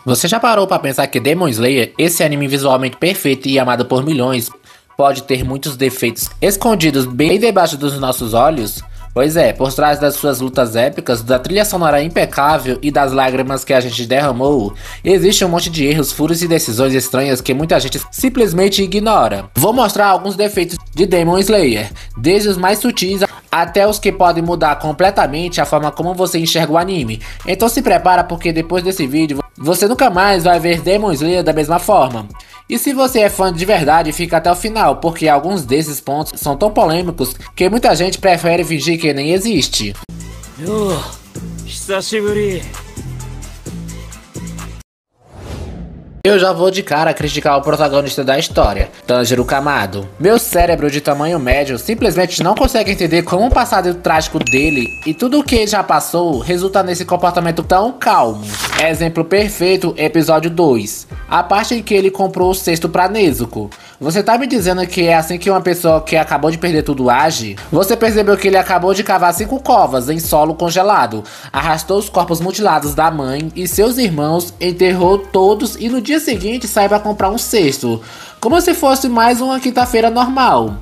Você já parou pra pensar que Demon Slayer, esse anime visualmente perfeito e amado por milhões, pode ter muitos defeitos escondidos bem debaixo dos nossos olhos? Pois é, por trás das suas lutas épicas, da trilha sonora impecável e das lágrimas que a gente derramou, existe um monte de erros, furos e decisões estranhas que muita gente simplesmente ignora. Vou mostrar alguns defeitos de Demon Slayer, desde os mais sutis até os que podem mudar completamente a forma como você enxerga o anime. Então se prepara, porque depois desse vídeo você nunca mais vai ver Demon Slayer da mesma forma. E se você é fã de verdade, fica até o final, porque alguns desses pontos são tão polêmicos que muita gente prefere fingir que nem existe. Eu já vou de cara criticar o protagonista da história, Tanjiro Kamado. Meu cérebro de tamanho médio simplesmente não consegue entender como o passado trágico dele e tudo o que ele já passou resulta nesse comportamento tão calmo. Exemplo perfeito, episódio 2. A parte em que ele comprou o cesto pra Nezuko. Você tá me dizendo que é assim que uma pessoa que acabou de perder tudo age? Você percebeu que ele acabou de cavar 5 covas em solo congelado, arrastou os corpos mutilados da mãe e seus irmãos, enterrou todos e no dia seguinte sai pra comprar um cesto, como se fosse mais uma quinta-feira normal.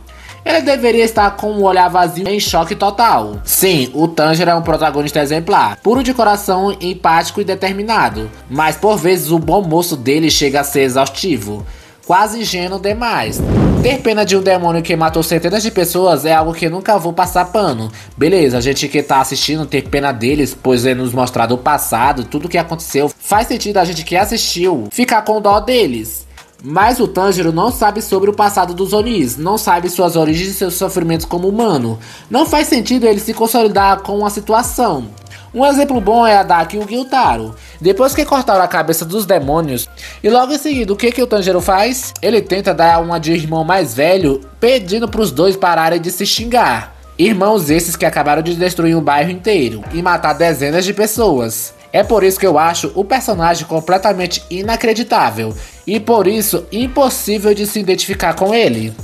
Ele deveria estar com um olhar vazio em choque total. Sim, o Tanjiro é um protagonista exemplar, puro de coração, empático e determinado, mas por vezes o bom moço dele chega a ser exaustivo, quase ingênuo demais. Ter pena de um demônio que matou centenas de pessoas é algo que nunca vou passar pano. Beleza, a gente que tá assistindo ter pena deles, pois é nos mostrado o passado, tudo o que aconteceu. Faz sentido a gente que assistiu ficar com dó deles. Mas o Tanjiro não sabe sobre o passado dos Onis, não sabe suas origens e seus sofrimentos como humano. Não faz sentido ele se consolidar com uma situação. Um exemplo bom é a Daki e o Gyutaro. Depois que cortaram a cabeça dos demônios, e logo em seguida, o que o Tanjiro faz? Ele tenta dar uma de irmão mais velho, pedindo pros dois pararem de se xingar. Irmãos esses que acabaram de destruir um bairro inteiro e matar dezenas de pessoas. É por isso que eu acho o personagem completamente inacreditável e por isso impossível de se identificar com ele.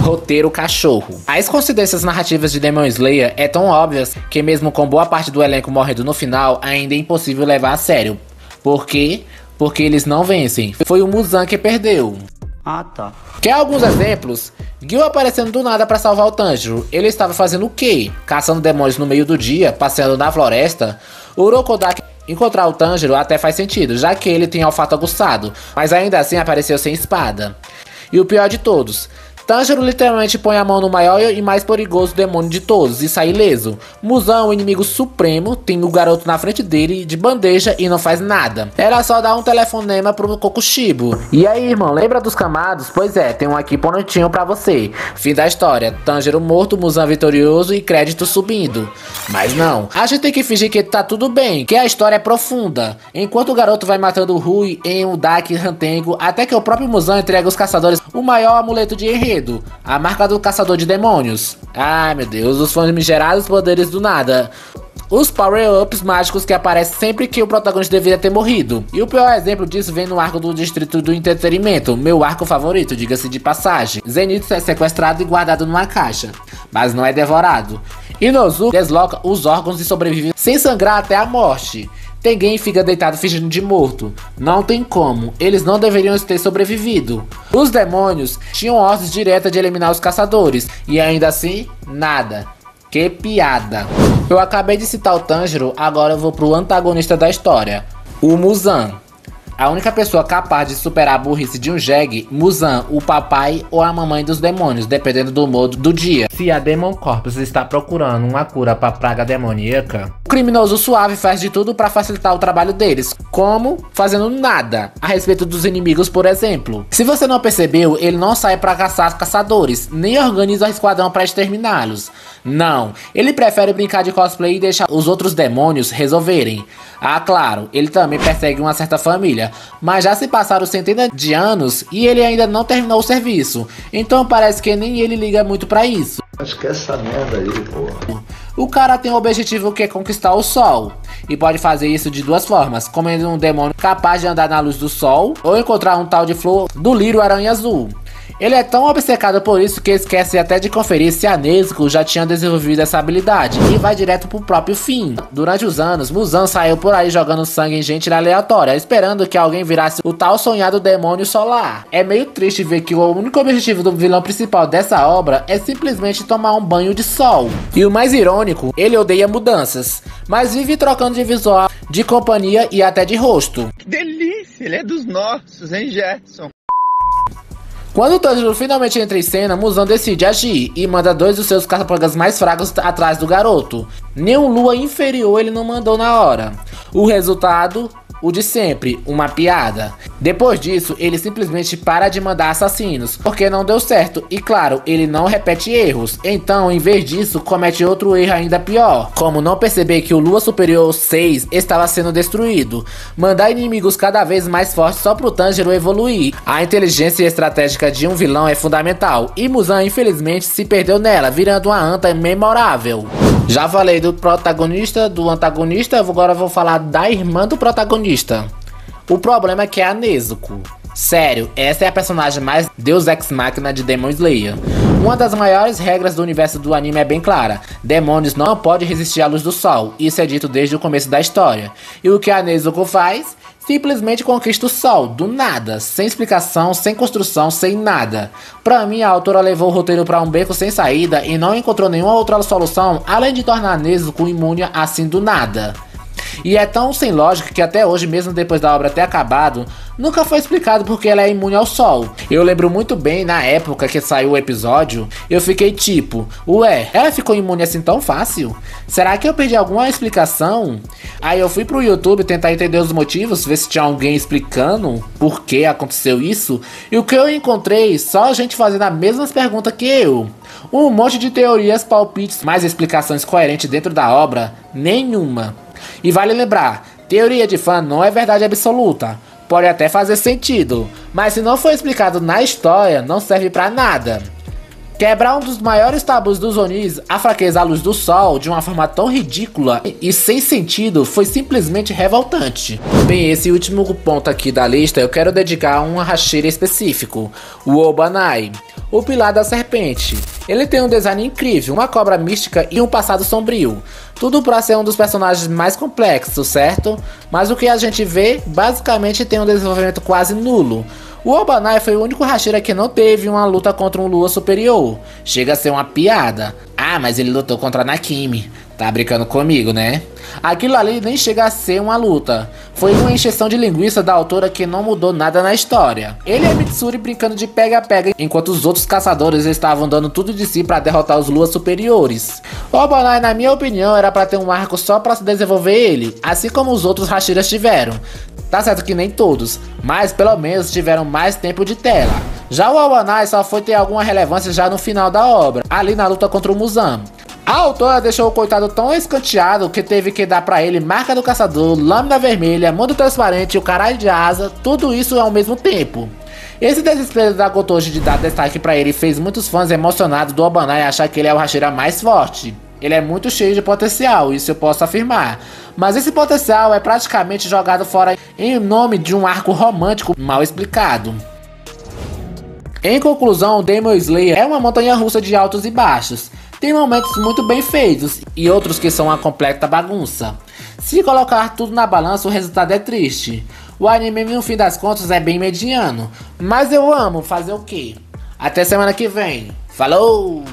Roteiro cachorro. As coincidências narrativas de Demon Slayer é tão óbvias que mesmo com boa parte do elenco morrendo no final, ainda é impossível levar a sério. Por quê? Porque eles não vencem. Foi o Muzan que perdeu. Ah, tá. Quer alguns exemplos? Gil aparecendo do nada pra salvar o Tanjiro. Ele estava fazendo o quê? Caçando demônios no meio do dia, passeando na floresta? O Urokodaki encontrar o Tanjiro até faz sentido, já que ele tem olfato aguçado, mas ainda assim apareceu sem espada. E o pior de todos, Tanjiro literalmente põe a mão no maior e mais perigoso demônio de todos e sai ileso. Muzan, o inimigo supremo, tem o garoto na frente dele de bandeja e não faz nada. Era só dar um telefonema pro Kokushibo. E aí, irmão, lembra dos Kamados? Pois é, tem um aqui prontinho pra você. Fim da história, Tanjiro morto, Muzan vitorioso e crédito subindo. Mas não, a gente tem que fingir que tá tudo bem, que a história é profunda. Enquanto o garoto vai matando o Rui em um Daki Rantengo, até que o próprio Muzan entrega aos caçadores o maior amuleto de enredo, a marca do caçador de demônios. Ai meu Deus, os famigerados poderes do nada. Os power-ups mágicos que aparecem sempre que o protagonista deveria ter morrido. E o pior exemplo disso vem no arco do Distrito do Entretenimento, meu arco favorito, diga-se de passagem. Zenitsu é sequestrado e guardado numa caixa, mas não é devorado. Inosuke desloca os órgãos e sobrevive sem sangrar até a morte. Tengen fica deitado fingindo de morto. Não tem como, eles não deveriam ter sobrevivido. Os demônios tinham ordens diretas de eliminar os caçadores, e ainda assim, nada. Que piada. Eu acabei de citar o Tanjiro, agora eu vou pro antagonista da história, o Muzan. A única pessoa capaz de superar a burrice de um jegue, Muzan, o papai ou a mamãe dos demônios, dependendo do modo do dia. Se a Demon Corpus está procurando uma cura para praga demoníaca, o criminoso suave faz de tudo para facilitar o trabalho deles, como fazendo nada a respeito dos inimigos, por exemplo. Se você não percebeu, ele não sai para caçar caçadores, nem organiza um esquadrão para exterminá-los. Não, ele prefere brincar de cosplay e deixar os outros demônios resolverem. Ah, claro, ele também persegue uma certa família, mas já se passaram centenas de anos e ele ainda não terminou o serviço, então parece que nem ele liga muito pra isso. Acho que essa merda aí, porra. O cara tem o objetivo que é conquistar o sol, e pode fazer isso de duas formas, comendo um demônio capaz de andar na luz do sol, ou encontrar um tal de flor do lírio aranha azul. Ele é tão obcecado por isso que esquece até de conferir se a Nezuko já tinha desenvolvido essa habilidade e vai direto pro próprio fim. Durante os anos, Muzan saiu por aí jogando sangue em gente aleatória, esperando que alguém virasse o tal sonhado demônio solar. É meio triste ver que o único objetivo do vilão principal dessa obra é simplesmente tomar um banho de sol. E o mais irônico, ele odeia mudanças, mas vive trocando de visual, de companhia e até de rosto. Que delícia, ele é dos nossos, hein, Gerson? Quando o Tanjiro finalmente entra em cena, Muzan decide agir e manda 2 dos seus capangas mais fracos atrás do garoto. Nenhum Lua inferior ele não mandou na hora. O resultado, o de sempre, uma piada. Depois disso, ele simplesmente para de mandar assassinos, porque não deu certo. E claro, ele não repete erros. Então, em vez disso, comete outro erro ainda pior, como não perceber que o Lua Superior 6 estava sendo destruído. Mandar inimigos cada vez mais fortes só pro Tanjiro evoluir. A inteligência estratégica de um vilão é fundamental, e Muzan infelizmente se perdeu nela, virando uma anta memorável. Já falei do protagonista, do antagonista, agora vou falar da irmã do protagonista. O problema é que é a Nezuko. Sério, essa é a personagem mais Deus Ex Machina de Demon Slayer. Uma das maiores regras do universo do anime é bem clara: demônios não podem resistir à luz do sol, isso é dito desde o começo da história. E o que a Nezuko faz? Simplesmente conquista o sol, do nada, sem explicação, sem construção, sem nada. Pra mim, a autora levou o roteiro pra um beco sem saída e não encontrou nenhuma outra solução além de tornar a Nezuko imune assim do nada. E é tão sem lógica que até hoje, mesmo depois da obra ter acabado, nunca foi explicado porque ela é imune ao sol. Eu lembro muito bem, na época que saiu o episódio, eu fiquei tipo, ué, ela ficou imune assim tão fácil? Será que eu perdi alguma explicação? Aí eu fui pro YouTube tentar entender os motivos, ver se tinha alguém explicando por que aconteceu isso, e o que eu encontrei, só a gente fazendo as mesmas perguntas que eu. Um monte de teorias, palpites, mas explicações coerentes dentro da obra, nenhuma. E vale lembrar, teoria de fã não é verdade absoluta, pode até fazer sentido, mas se não for explicado na história, não serve pra nada. Quebrar um dos maiores tabus dos Onis, a fraqueza à luz do sol, de uma forma tão ridícula e sem sentido, foi simplesmente revoltante. Bem, esse último ponto aqui da lista eu quero dedicar a um Hashira específico, o Obanai, o Pilar da Serpente. Ele tem um design incrível, uma cobra mística e um passado sombrio. Tudo pra ser um dos personagens mais complexos, certo? Mas o que a gente vê, basicamente tem um desenvolvimento quase nulo. O Obanai foi o único Hashira que não teve uma luta contra um Lua superior. Chega a ser uma piada. Ah, mas ele lutou contra a Nakimi. Tá brincando comigo, né? Aquilo ali nem chega a ser uma luta. Foi uma encheção de linguiça da autora que não mudou nada na história. Ele e a Mitsuri brincando de pega-pega, enquanto os outros caçadores estavam dando tudo de si pra derrotar os Luas superiores. O Obanai, na minha opinião, era pra ter um arco só pra se desenvolver ele, assim como os outros Hashiras tiveram. Tá certo que nem todos, mas pelo menos tiveram mais tempo de tela. Já o Obanai só foi ter alguma relevância já no final da obra, ali na luta contra o Muzan. A autora deixou o coitado tão escanteado que teve que dar pra ele marca do caçador, lâmina vermelha, mundo transparente e o caralho de asa, tudo isso ao mesmo tempo. Esse desespero da Gotoji de dar destaque pra ele fez muitos fãs emocionados do Obanai achar que ele é o Hashira mais forte. Ele é muito cheio de potencial, isso eu posso afirmar. Mas esse potencial é praticamente jogado fora em nome de um arco romântico mal explicado. Em conclusão, Demon Slayer é uma montanha-russa de altos e baixos. Tem momentos muito bem feitos e outros que são uma completa bagunça. Se colocar tudo na balança, o resultado é triste. O anime, no fim das contas, é bem mediano. Mas eu amo, fazer o quê? Até semana que vem. Falou!